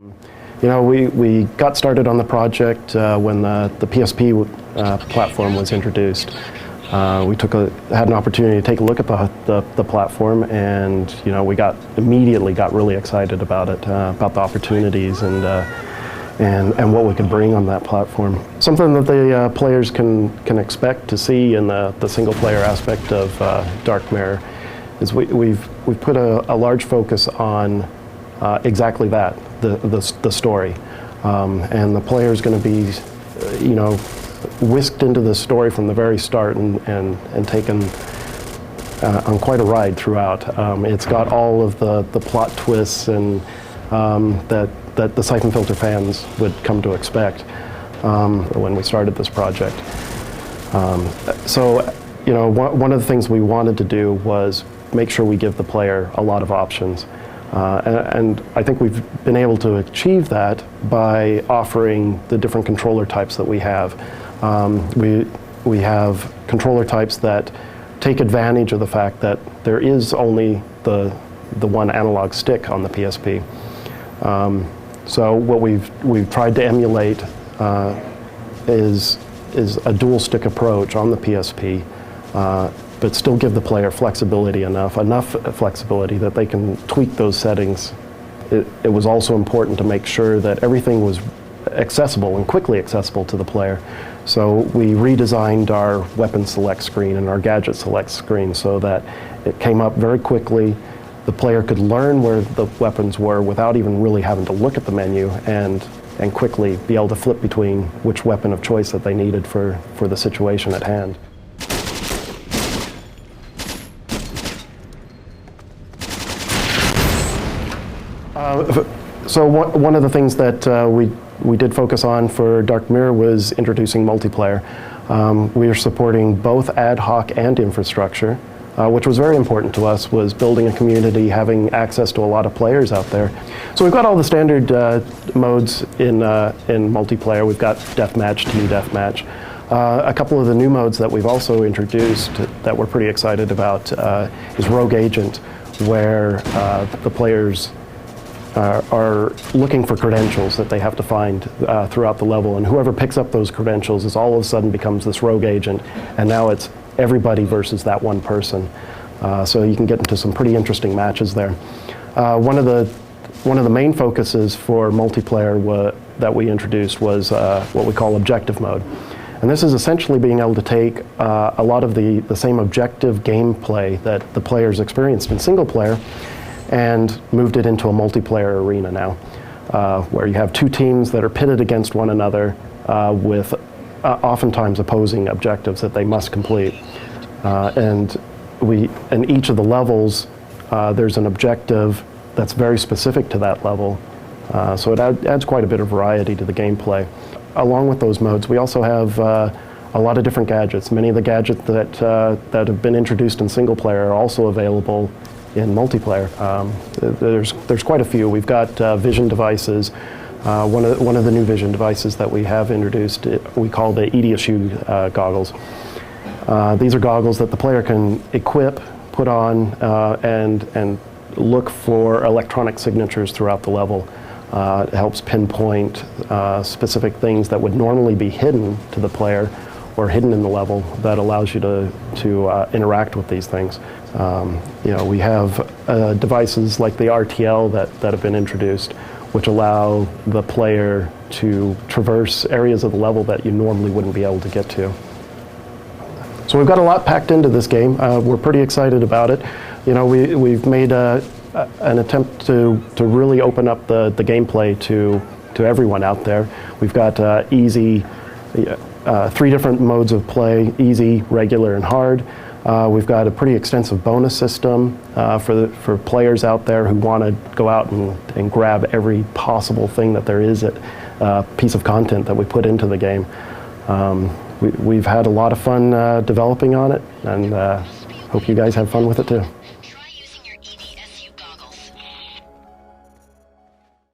You know, we got started on the project when the PSP platform was introduced. We had an opportunity to take a look at the platform, and you know, we immediately got really excited about it, about the opportunities and what we could bring on that platform. Something that the players can expect to see in the single player aspect of Dark Mirror is we've put a large focus on exactly that, the story, and the player is going to be, you know, whisked into the story from the very start and taken on quite a ride throughout. It's got all of the plot twists and that the Siphon Filter fans would come to expect when we started this project. So, you know, one of the things we wanted to do was make sure we give the player a lot of options. And I think we've been able to achieve that by offering the different controller types that we have. We have controller types that take advantage of the fact that there is only the one analog stick on the PSP. So what we've tried to emulate is a dual stick approach on the PSP, but still give the player flexibility, enough flexibility that they can tweak those settings. It was also important to make sure that everything was accessible and quickly accessible to the player. So we redesigned our weapon select screen and our gadget select screen so that it came up very quickly. The player could learn where the weapons were without even really having to look at the menu, and quickly be able to flip between which weapon of choice that they needed for the situation at hand. So one of the things that we did focus on for Dark Mirror was introducing multiplayer. We are supporting both ad hoc and infrastructure, which was very important to us, was building a community, having access to a lot of players out there. So we've got all the standard modes in multiplayer. We've got deathmatch, team deathmatch. A couple of the new modes that we've also introduced that we're pretty excited about is Rogue Agent, where the players are looking for credentials that they have to find throughout the level, and whoever picks up those credentials is all of a sudden becomes this rogue agent, and now it's everybody versus that one person. So you can get into some pretty interesting matches there. One of the main focuses for multiplayer that we introduced was what we call objective mode. And this is essentially being able to take a lot of the same objective gameplay that the players experienced in single player and moved it into a multiplayer arena now, where you have two teams that are pitted against one another with oftentimes opposing objectives that they must complete. And in each of the levels, there's an objective that's very specific to that level. So it adds quite a bit of variety to the gameplay. Along with those modes, we also have a lot of different gadgets. Many of the gadgets that have been introduced in single player are also available in multiplayer. There's quite a few. We've got vision devices. One of the new vision devices that we have introduced, we call the EDSU goggles. These are goggles that the player can equip, put on, and look for electronic signatures throughout the level. It helps pinpoint specific things that would normally be hidden to the player or hidden in the level, that allows you to interact with these things. You know, we have devices like the RTL that have been introduced, which allow the player to traverse areas of the level that you normally wouldn't be able to get to. So we've got a lot packed into this game. We're pretty excited about it. You know, we've made an attempt to really open up the gameplay to everyone out there. We've got easy, 3 different modes of play: easy, regular, and hard. We've got a pretty extensive bonus system for players out there who want to go out and grab every possible thing that there is piece of content that we put into the game. We've had a lot of fun developing on it, and hope you guys have fun with it too.